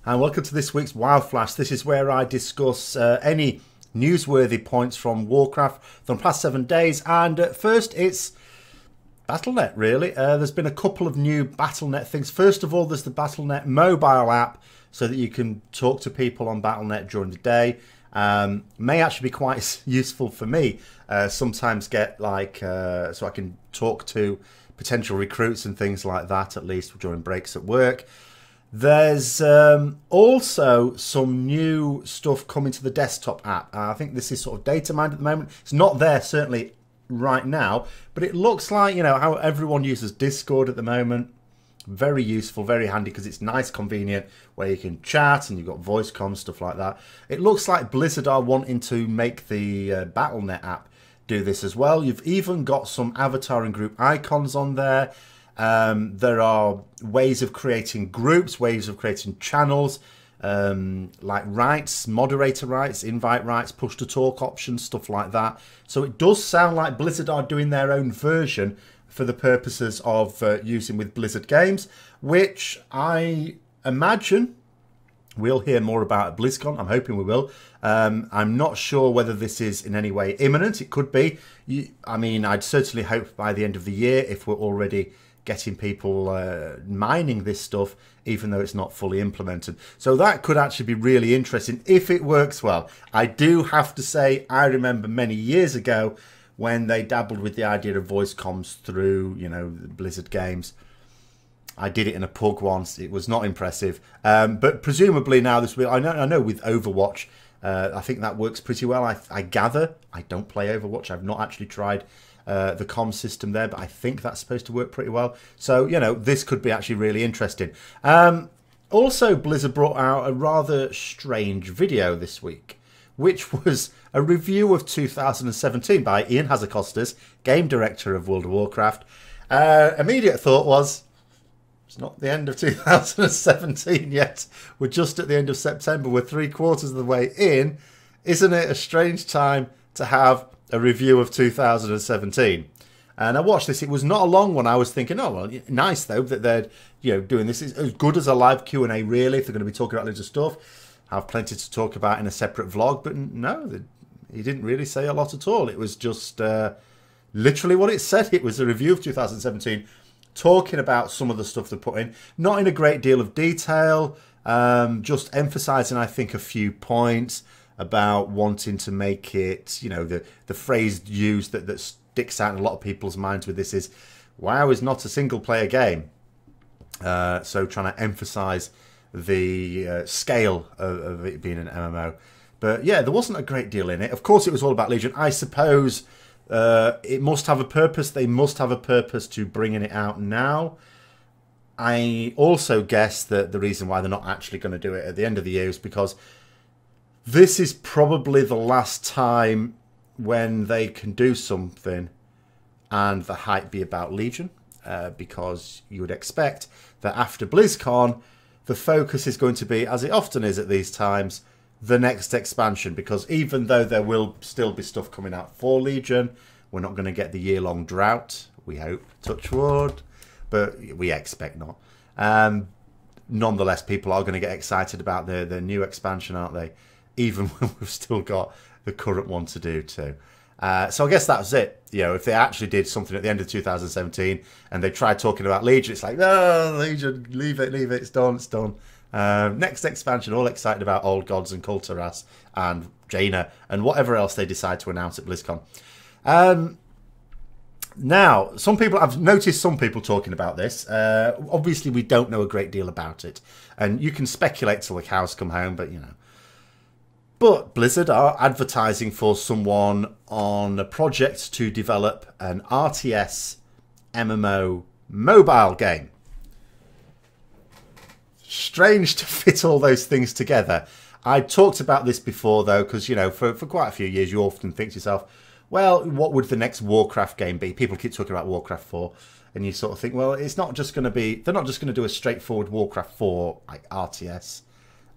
and welcome to this week's Wild Flash. This is where I discuss any newsworthy points from Warcraft from the past 7 days. And first, it's Battle.net, really. There's been a couple of new Battle.net things. First of all, there's the Battle.net mobile app, so that you can talk to people on Battle.net during the day. May actually be quite useful for me. Sometimes get like, so I can talk to potential recruits and things like that, at least during breaks at work. There's also some new stuff coming to the desktop app. I think this is sort of data mined at the moment. It's not there certainly right now, but it looks like, you know, how everyone uses Discord at the moment. Very useful, very handy, because it's nice, convenient, where you can chat and you've got voice comms, stuff like that. It looks like Blizzard are wanting to make the Battle.net app do this as well. You've even got some avatar and group icons on there. There are ways of creating groups, ways of creating channels, like rights, moderator rights, invite rights, push to talk options, stuff like that. So it does sound like Blizzard are doing their own version for the purposes of using with Blizzard games, which I imagine we'll hear more about at BlizzCon. I'm hoping we will. I'm not sure whether this is in any way imminent. It could be. I mean, I'd certainly hope by the end of the year, if we're already getting people mining this stuff, even though it's not fully implemented. So that could actually be really interesting if it works well. I do have to say, I remember many years ago when they dabbled with the idea of voice comms through, you know, the Blizzard games. I did it in a pug once. It was not impressive. But presumably now this will. I know with Overwatch, I think that works pretty well. I gather. I don't play Overwatch. I've not actually tried the comm system there, but I think that's supposed to work pretty well. So, you know, this could be actually really interesting. Also, Blizzard brought out a rather strange video this week, which was a review of 2017 by Ian Hazzikostas, game director of World of Warcraft. Immediate thought was, it's not the end of 2017 yet. We're just at the end of September. We're 3/4 of the way in. Isn't it a strange time to have a review of 2017? And I watched this. It was not a long one. I was thinking, oh, well, nice, though, that they're, you know, doing this. It's as good as a live Q&A, really, if they're going to be talking about loads of stuff. Have plenty to talk about in a separate vlog. But no, he didn't really say a lot at all. It was just literally what it said. It was a review of 2017, talking about some of the stuff they put in. Not in a great deal of detail, just emphasising, I think, a few points about wanting to make it, you know, the phrase used that sticks out in a lot of people's minds with this is, WoW is not a single-player game. So trying to emphasise the scale of it being an MMO. But yeah, there wasn't a great deal in it. Of course, it was all about Legion. I suppose it must have a purpose. They must have a purpose to bringing it out now. I also guess that the reason why they're not actually going to do it at the end of the year is because this is probably the last time when they can do something and the hype be about Legion, because you would expect that after BlizzCon, the focus is going to be, as it often is at these times, the next expansion. Because even though there will still be stuff coming out for Legion, we're not going to get the year-long drought, we hope, touch wood, but we expect not. Nonetheless, people are going to get excited about the new expansion, aren't they? Even when we've still got the current one to do too. So I guess that's it. You know, if they actually did something at the end of 2017 and they tried talking about Legion, it's like, no, Legion, leave it, it's done, it's done. Next expansion, all excited about Old Gods and Kulturas and Jaina and whatever else they decide to announce at BlizzCon. Now, I've noticed some people talking about this. Obviously, we don't know a great deal about it. And you can speculate till the cows come home, but, you know. But Blizzard are advertising for someone on a project to develop an RTS MMO mobile game. Strange to fit all those things together. I talked about this before, though, because, you know, for quite a few years, you often think to yourself, well, what would the next Warcraft game be? People keep talking about Warcraft 4, and you sort of think, well, it's not just going to be, they're not just going to do a straightforward Warcraft 4 like RTS.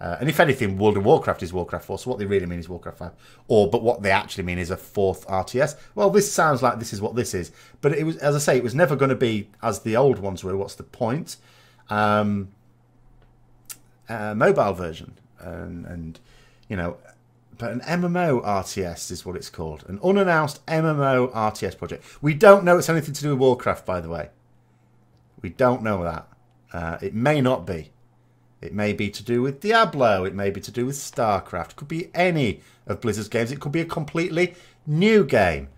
And if anything, World of Warcraft is Warcraft 4, so what they really mean is Warcraft 5. But what they actually mean is a fourth RTS. Well, this sounds like this is what this is. But it was, as I say, it was never going to be as the old ones were. What's the point? mobile version, and you know, but an MMO RTS is what it's called, an unannounced MMO RTS project. We don't know it's anything to do with Warcraft, by the way. We don't know that. It may not be. It may be to do with Diablo. It may be to do with StarCraft. It could be any of Blizzard's games. It could be a completely new game.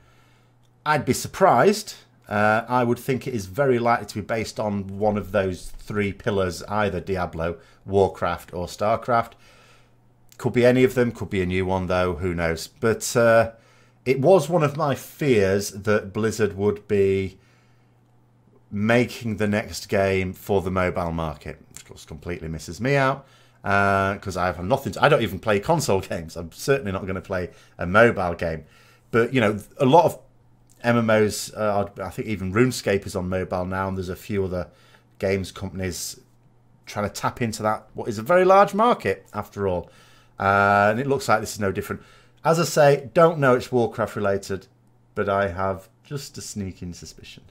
I'd be surprised. I would think it is very likely to be based on one of those three pillars, either Diablo, Warcraft, or StarCraft. Could be any of them. Could be a new one, though. Who knows? But it was one of my fears that Blizzard would be making the next game for the mobile market. Of course, completely misses me out because I have nothing to, I don't even play console games. I'm certainly not going to play a mobile game. But, you know, a lot of MMOs, I think even RuneScape is on mobile now, and there's a few other games companies trying to tap into that, what is a very large market, after all. And it looks like this is no different. As I say, don't know it's Warcraft related, but I have just a sneaking suspicion.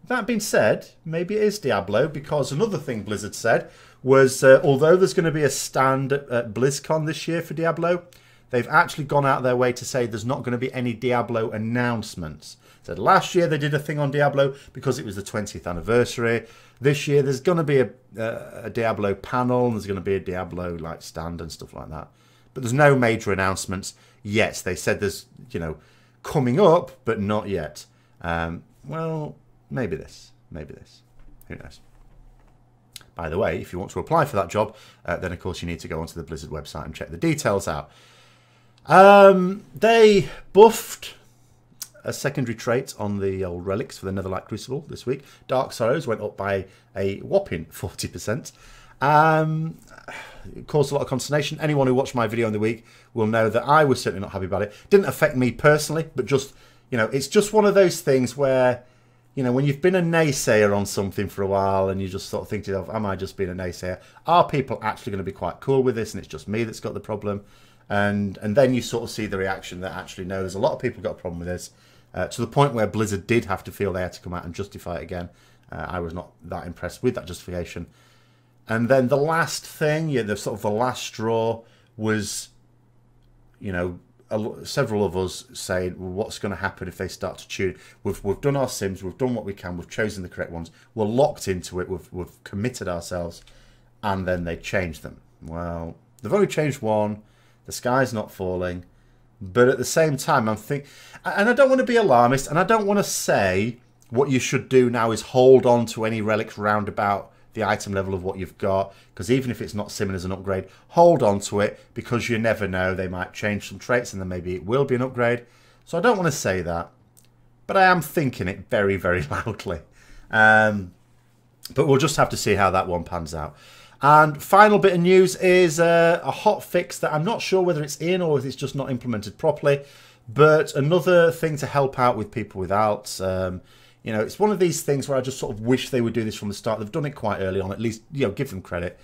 That being said, maybe it is Diablo, because another thing Blizzard said was, although there's going to be a stand at BlizzCon this year for Diablo, they've actually gone out their way to say there's not going to be any Diablo announcements. So last year they did a thing on Diablo because it was the 20th anniversary. This year there's going to be a Diablo panel, and there's going to be a Diablo like stand and stuff like that. But there's no major announcements yet. They said there's, you know, coming up, but not yet. Well, maybe this. Maybe this. Who knows? By the way, if you want to apply for that job, then of course you need to go onto the Blizzard website and check the details out. They buffed a secondary trait on the old relics for the Netherlight Crucible this week. Dark Sorrows went up by a whopping 40%. It caused a lot of consternation. Anyone who watched my video in the week will know that I was certainly not happy about it. Didn't affect me personally, but just, you know, it's just one of those things where, you know, when you've been a naysayer on something for a while and you just sort of think to yourself, am I just being a naysayer? Are people actually going to be quite cool with this and it's just me that's got the problem? And then you sort of see the reaction that actually, no, there's a lot of people got a problem with this, to the point where Blizzard did have to feel they had to come out and justify it again. I was not that impressed with that justification. And then the last thing, yeah, the sort of the last straw was, you know, several of us saying, well, what's going to happen if they start to tune? We've done our sims, we've done what we can, we've chosen the correct ones, we're locked into it, we've committed ourselves, and then they change them. Well, they've only changed one, the sky's not falling, but at the same time, I'm thinking, and I don't want to be alarmist, and I don't want to say what you should do now is hold on to any relics round about the item level of what you've got, because even if it's not simming as an upgrade, hold on to it, because you never know, they might change some traits and then maybe it will be an upgrade. So I don't want to say that, but I am thinking it very, very loudly. But we'll just have to see how that one pans out. And final bit of news is a hot fix that I'm not sure whether it's in or if it's just not implemented properly, but another thing to help out with people with alts. You know, it's one of these things where I just sort of wish they would do this from the start. They've done it quite early on, at least, you know, give them credit.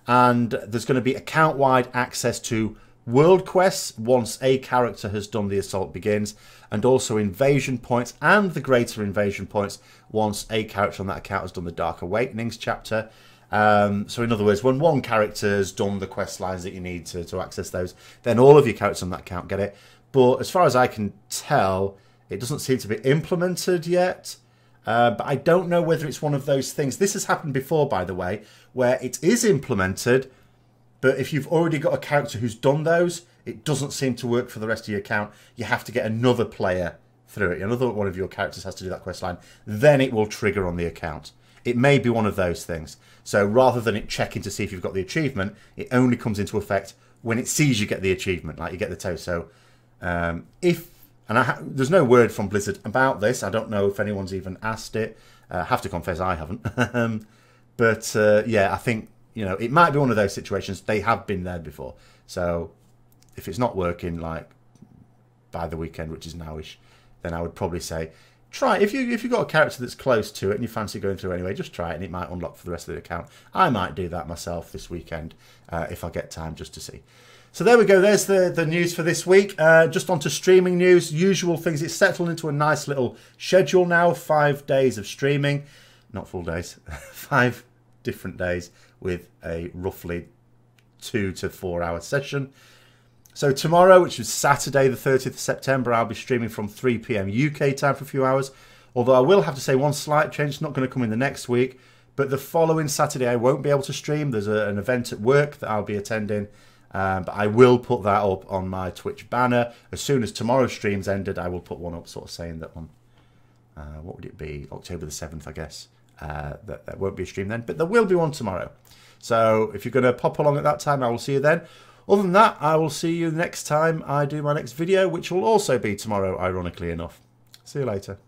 And there's going to be account-wide access to world quests once a character has done the Assault Begins, and also invasion points and the greater invasion points once a character on that account has done the Dark Awakenings chapter. So in other words, when one character's done the quest lines that you need to access those, then all of your characters on that account get it. But as far as I can tell, it doesn't seem to be implemented yet. But I don't know whether it's one of those things. This has happened before, by the way, where it is implemented, but if you've already got a character who's done those, it doesn't seem to work for the rest of your account. You have to get another player through it. Another one of your characters has to do that quest line. Then it will trigger on the account. It may be one of those things. So rather than it checking to see if you've got the achievement, it only comes into effect when it sees you get the achievement, like you get the toe. So there's no word from Blizzard about this. I don't know if anyone's even asked it. I have to confess I haven't. But yeah, I think, you know, it might be one of those situations. They have been there before. So if it's not working like by the weekend, which is nowish, then I would probably say try it. If you've got a character that's close to it and you fancy going through anyway, just try it and it might unlock for the rest of the account. I might do that myself this weekend if I get time, just to see. So there we go. There's the news for this week. Just on to streaming news. Usual things. It's settled into a nice little schedule now. 5 days of streaming. Not full days. 5 different days with a roughly 2 to 4 hour session. So tomorrow, which is Saturday the 30th of September, I'll be streaming from 3 PM UK time for a few hours. Although I will have to say one slight change, it's not going to come in the next week. But the following Saturday I won't be able to stream. There's an event at work that I'll be attending. But I will put that up on my Twitch banner. As soon as tomorrow's stream's ended, I will put one up sort of saying that on, what would it be, October the 7th, I guess. That won't be a stream then, but there will be one tomorrow. So if you're going to pop along at that time, I will see you then. Other than that, I will see you next time I do my next video, which will also be tomorrow, ironically enough. See you later.